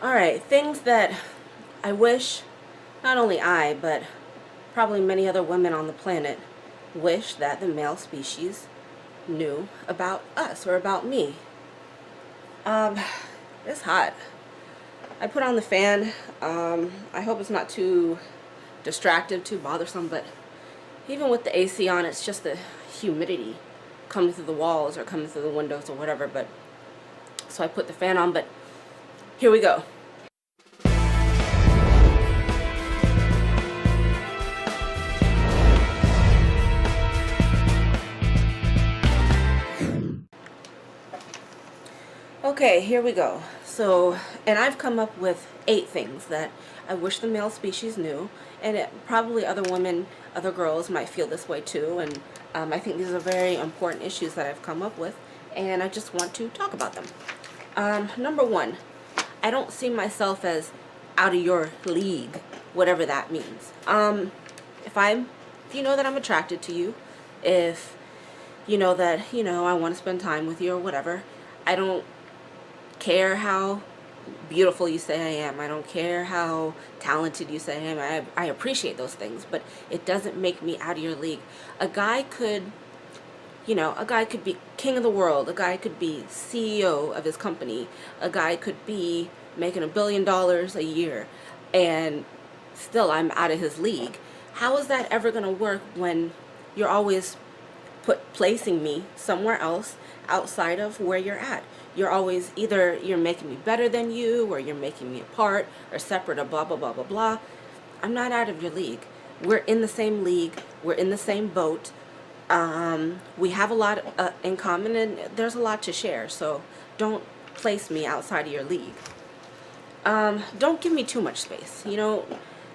Alright, things that I wish not only I, but probably many other women on the planet wish that the male species knew about us or about me. Um, it's hot. I put on the fan. I hope it's not too distractive, too bothersome, but even with the AC on, it's just the humidity coming through the walls or coming through the windows or whatever. But so I put the fan on, but here we go. Okay, here we go. So, and I've come up with 8 things that I wish the male species knew, and probably other women, other girls might feel this way too, and I think these are very important issues that I've come up with, and I just want to talk about them. Number 1, I don't see myself as out of your league, whatever that means. If you know that I'm attracted to you, if you know that, I want to spend time with you or whatever, I don't care how beautiful you say I am. I don't care how talented you say I am. I appreciate those things, but it doesn't make me out of your league. A guy could be king of the world. A guy could be CEO of his company. A guy could be making $1 billion a year, and still I'm out of his league. How is that ever going to work when you're always placing me somewhere else outside of where you're at? You're always either you're making me better than you, or you're making me apart or separate, or blah blah blah blah blah. I'm not out of your league. We're in the same league. We're in the same boat. We have a lot in common, and there's a lot to share. So don't place me outside of your league. Don't give me too much space.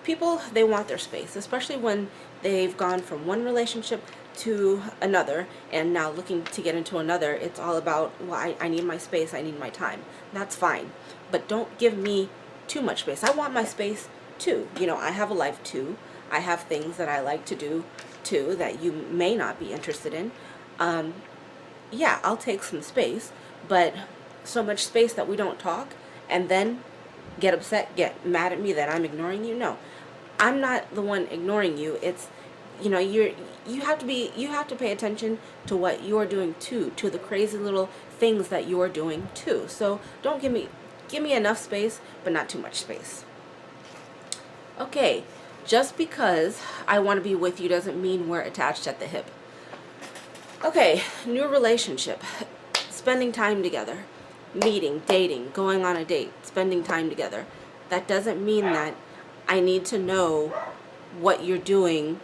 People, they want their space, especially when they've gone from one relationship to another and now looking to get into another. It's all about, well, I need my space, I need my time. That's fine, but don't give me too much space. I want my space too. I have a life too. I have things that I like to do too that you may not be interested in. Yeah, I'll take some space, but so much space that we don't talk and then get upset, get mad at me that I'm ignoring you. No, I'm not the one ignoring you. It's, you have to pay attention to what you're doing too, to the crazy little things that you're doing too. So don't give me enough space, but not too much space. Okay, just because I want to be with you doesn't mean we're attached at the hip. Okay, new relationship, spending time together, meeting, dating, going on a date, spending time together. That doesn't mean that I need to know what you're doing.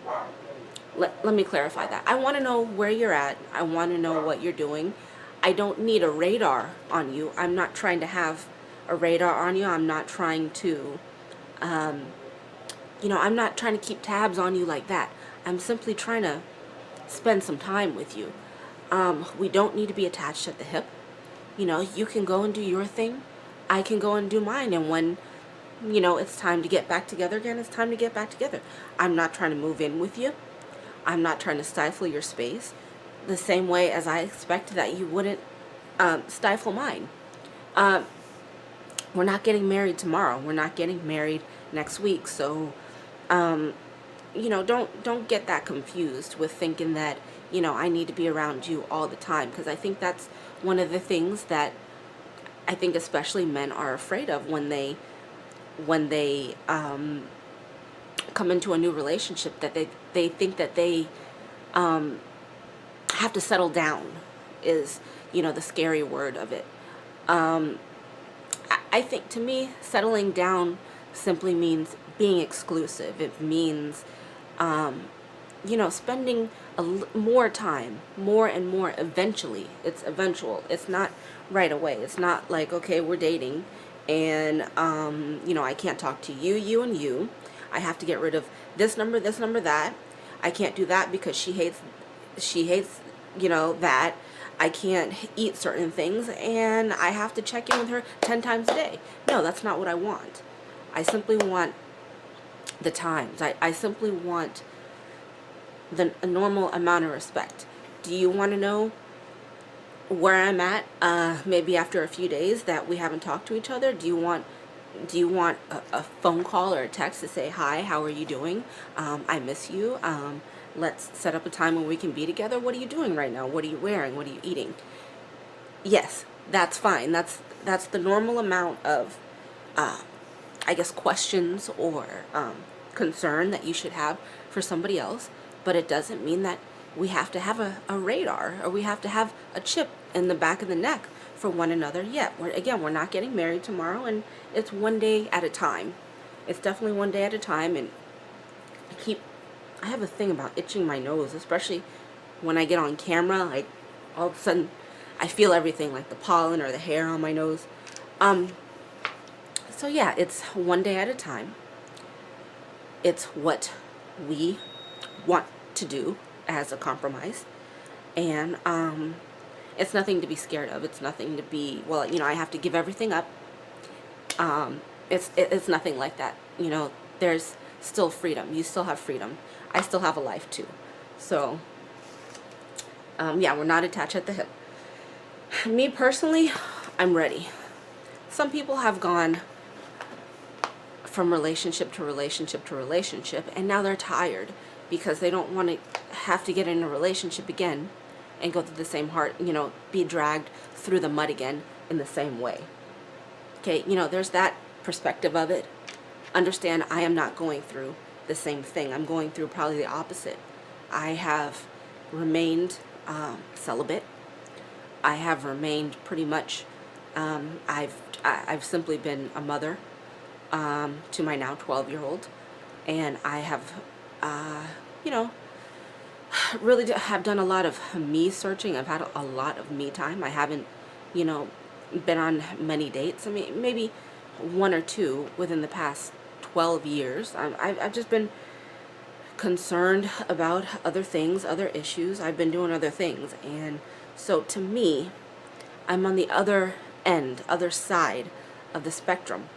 Let me clarify that. I want to know where you're at. I want to know what you're doing. I don't need a radar on you. I'm not trying to have a radar on you. I'm not trying to, I'm not trying to keep tabs on you like that. I'm simply trying to spend some time with you. We don't need to be attached at the hip. You can go and do your thing. I can go and do mine. And when, it's time to get back together again, it's time to get back together. I'm not trying to move in with you. I'm not trying to stifle your space the same way as I expect that you wouldn't stifle mine. We're not getting married tomorrow. We're not getting married next week. So, don't get that confused with thinking that, I need to be around you all the time. Because I think that's one of the things that I think especially men are afraid of when they come into a new relationship, that they think that they have to settle down is, the scary word of it. I think, to me, settling down simply means being exclusive. It means, spending more time, more and more eventually. It's eventual. It's not right away. It's not like, okay, we're dating and, I can't talk to you, and you. I have to get rid of this number, that. I can't do that because she hates, that. I can't eat certain things, and I have to check in with her 10 times a day. No, that's not what I want. I simply want the times. I simply want a normal amount of respect. Do you want to know where I'm at, maybe after a few days that we haven't talked to each other? Do you want Do you want a phone call or a text to say, hi, how are you doing? I miss you. Let's set up a time when we can be together. What are you doing right now? What are you wearing? What are you eating? Yes, that's fine. That's the normal amount of, I guess, questions or concern that you should have for somebody else. But it doesn't mean that we have to have a radar, or we have to have a chip in the back of the neck for one another yet. We're not getting married tomorrow, and it's one day at a time. It's definitely one day at a time. And I have a thing about itching my nose, especially when I get on camera. Like, all of a sudden I feel everything, like the pollen or the hair on my nose. So yeah, it's one day at a time. It's what we want to do as a compromise. And it's nothing to be scared of. It's nothing to be, well, I have to give everything up. It's nothing like that. There's still freedom. You still have freedom. I still have a life too. So yeah, we're not attached at the hip. Me personally, I'm ready. Some people have gone from relationship to relationship to relationship, and now they're tired because they don't want to have to get in a relationship again and go through the same be dragged through the mud again in the same way. Okay, there's that perspective of it. Understand, I am not going through the same thing. I'm going through probably the opposite. I have remained celibate. I have remained pretty much, I've simply been a mother to my now 12-year-old, and I have, really have done a lot of me searching. I've had a lot of me time. I haven't, been on many dates. I mean, maybe one or two within the past 12 years. I've just been concerned about other things, other issues. I've been doing other things. And so to me, I'm on the other end, other side of the spectrum.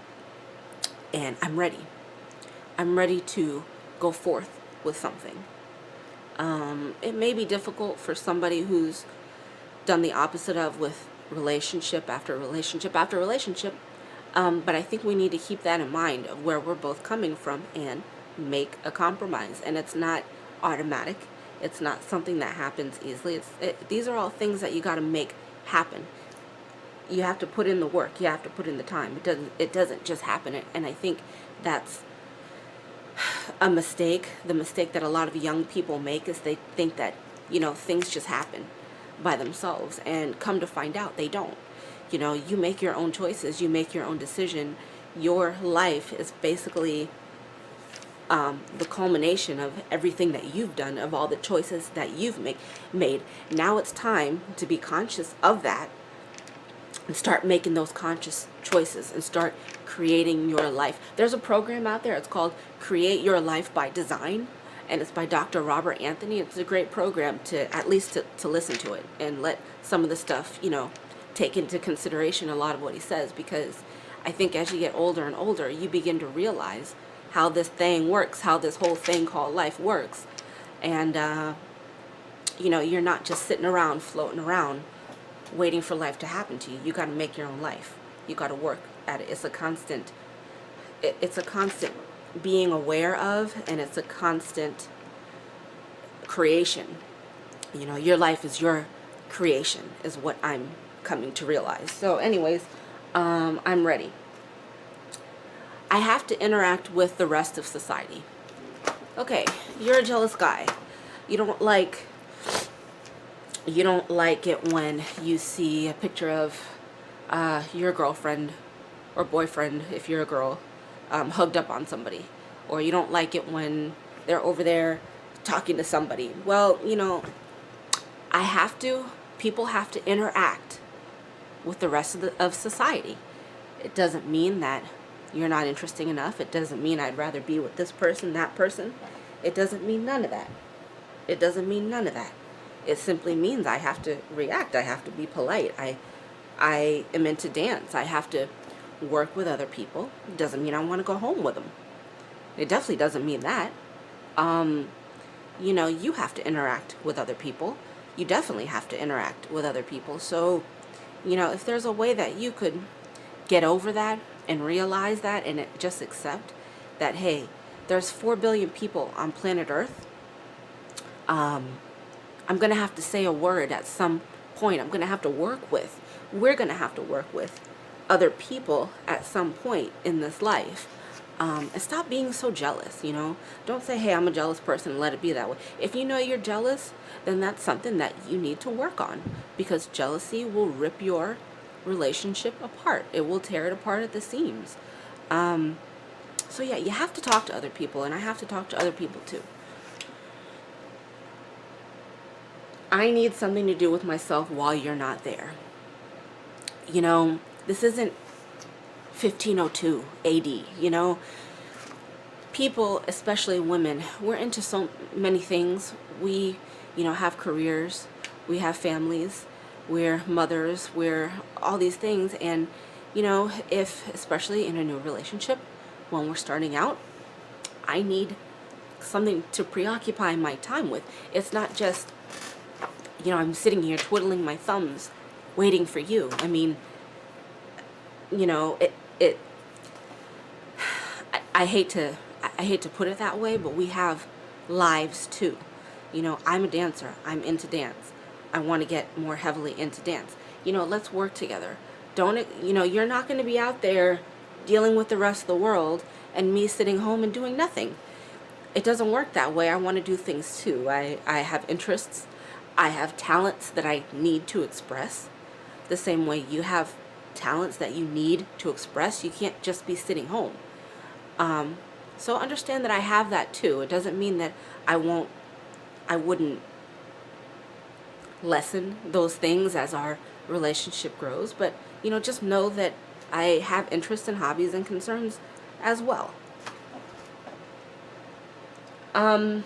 And I'm ready. I'm ready to go forth with something. It may be difficult for somebody who's done the opposite of, with relationship after relationship after relationship. But I think we need to keep that in mind of where we're both coming from and make a compromise. And it's not automatic. It's not something that happens easily. These are all things that you got to make happen. You have to put in the work. You have to put in the time. It doesn't just happen. And I think that's a mistake. The mistake that a lot of young people make is they think that, things just happen by themselves, and come to find out they don't. You make your own choices. You make your own decision. Your life is basically the culmination of everything that you've done, of all the choices that you've made. Now it's time to be conscious of that and start making those conscious choices and start creating your life. There's a program out there. It's called Create Your Life by Design, and it's by Dr. Robert Anthony. It's a great program to at least to listen to it and let some of the stuff, take into consideration a lot of what he says, because I think as you get older and older, you begin to realize how this thing works, how this whole thing called life works. And, you're not just sitting around, floating around, waiting for life to happen to you. You got to make your own life. You got to work at it. It's a constant being aware of, and it's a constant creation. Your life is your creation, is what I'm coming to realize. So anyways, I'm ready. I have to interact with the rest of society. Okay, you're a jealous guy. You don't like it when you see a picture of your girlfriend or boyfriend, if you're a girl, hugged up on somebody. Or you don't like it when they're over there talking to somebody. Well, people have to interact with the rest of society. It doesn't mean that you're not interesting enough. It doesn't mean I'd rather be with this person, that person. It doesn't mean none of that. It doesn't mean none of that. It simply means I have to react. I have to be polite. I am into dance. I have to work with other people. It doesn't mean I want to go home with them. It definitely doesn't mean that. You have to interact with other people. You definitely have to interact with other people. So, if there's a way that you could get over that, and realize that, and just accept that, hey, there's 4 billion people on planet Earth. I'm going to have to say a word at some point. I'm going to have to work with, we're going to have to work with other people at some point in this life. And stop being so jealous, you know. Don't say, hey, I'm a jealous person, and let it be that way. If you know you're jealous, then that's something that you need to work on, because jealousy will rip your relationship apart. It will tear it apart at the seams. So yeah, you have to talk to other people, and I have to talk to other people too. I need something to do with myself while you're not there. You know, this isn't 1502 AD, you know. People, especially women, we're into so many things. We, you know, have careers, we have families, we're mothers, we're all these things. And, you know, if, especially in a new relationship, when we're starting out, I need something to preoccupy my time with. It's not just, you know, I'm sitting here twiddling my thumbs waiting for you. I mean, you know, I hate to put it that way, but we have lives too. You know, I'm a dancer. I'm into dance. I want to get more heavily into dance. You know, let's work together. Don't, you know, you're not going to be out there dealing with the rest of the world and me sitting home and doing nothing. It doesn't work that way. I want to do things too. I have interests. I have talents that I need to express. The same way you have talents that you need to express. You can't just be sitting home. So understand that I have that too. It doesn't mean that I wouldn't lessen those things as our relationship grows, but, you know, just know that I have interests and hobbies and concerns as well. Don't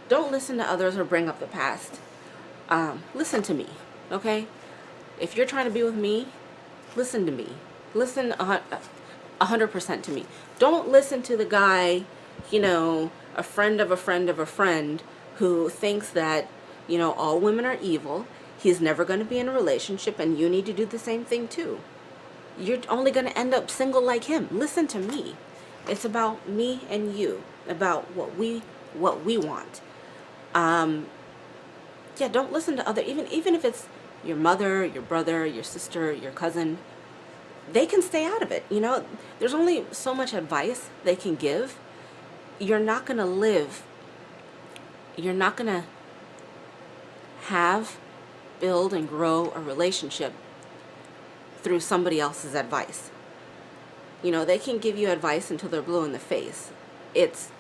listen to others or bring up the past. Listen to me, okay? If you're trying to be with me, listen to me. Listen 100% to me. Don't listen to the guy, you know, a friend of a friend of a friend who thinks that, you know, all women are evil. He's never going to be in a relationship, and you need to do the same thing too. You're only going to end up single like him. Listen to me. It's about me and you, about what we want. Yeah, don't listen to other, even if it's your mother, your brother, your sister, your cousin. They can stay out of it. You know, there's only so much advice they can give. You're not going to live, you're not going to build and grow a relationship through somebody else's advice. You know, they can give you advice until they're blue in the face. It's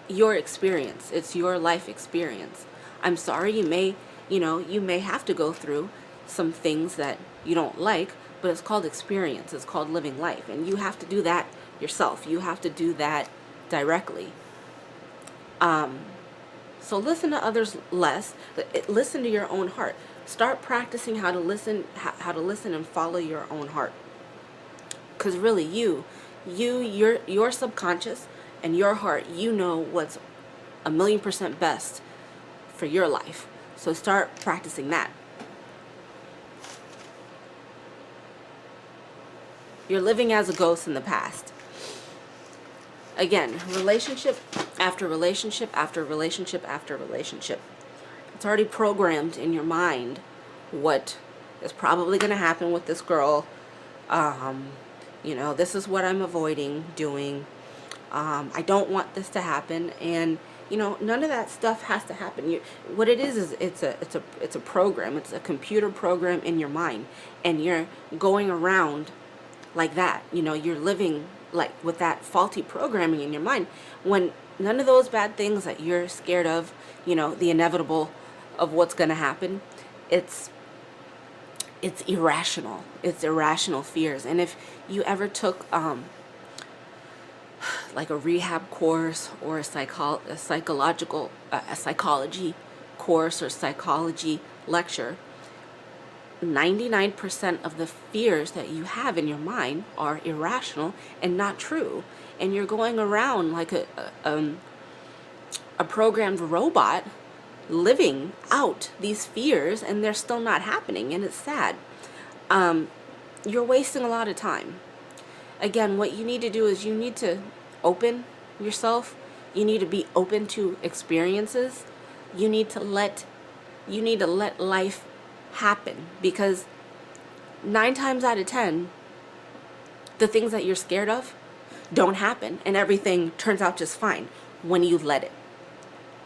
your experience. It's your life experience. I'm sorry, you may have to go through some things that you don't like, but it's called experience. It's called living life, and you have to do that yourself. You have to do that directly. So listen to others less. Listen to your own heart. Start practicing how to listen and follow your own heart. Because really, your subconscious and your heart, you know what's 1,000,000% best for your life. So start practicing that. You're living as a ghost in the past. Again, relationship after relationship after relationship after relationship. It's already programmed in your mind what is probably going to happen with this girl. You know, this is what I'm avoiding doing. I don't want this to happen, and you know, none of that stuff has to happen. What it is it's a program. It's a computer program in your mind, and you're going around like that. You know, you're living like with that faulty programming in your mind, when none of those bad things that you're scared of, you know, the inevitable of what's going to happen, it's irrational. It's irrational fears. And if you ever took like a rehab course or a psychology course or psychology lecture, 99% of the fears that you have in your mind are irrational and not true. And you're going around like a programmed robot, living out these fears, and they're still not happening, and it's sad. you're wasting a lot of time. Again, what you need to do is you need to open yourself. You need to be open to experiences. You need to let life happen, because 9 times out of 10, the things that you're scared of don't happen, and everything turns out just fine when you let it.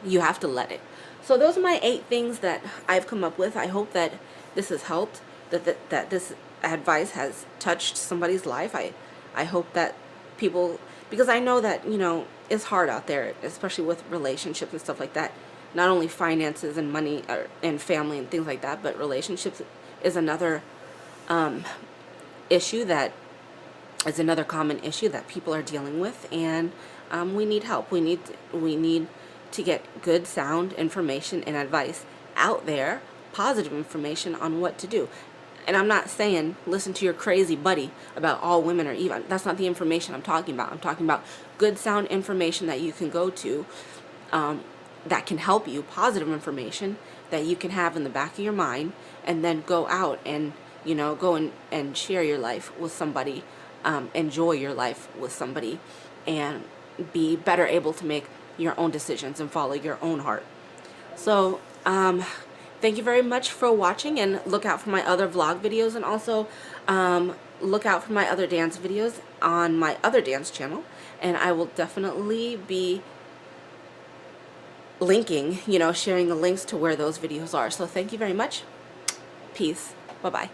You have to let it. So those are my 8 things that I've come up with. I hope that this has helped, that this advice has touched somebody's life. I hope that people, because I know that, it's hard out there, especially with relationships and stuff like that. Not only finances and money and family and things like that, but relationships is another issue that is another common issue that people are dealing with, and we need help. We need to get good, sound information and advice out there, positive information on what to do. And I'm not saying listen to your crazy buddy about all women are evil. That's not the information I'm talking about. I'm talking about good, sound information that you can go to, that can help you, positive information that you can have in the back of your mind, and then go out and, go and share your life with somebody, enjoy your life with somebody, and be better able to make your own decisions and follow your own heart. So, thank you very much for watching, and look out for my other vlog videos, and also look out for my other dance videos on my other dance channel, and I will definitely be linking, sharing the links to where those videos are. So thank you very much. Peace. Bye-bye.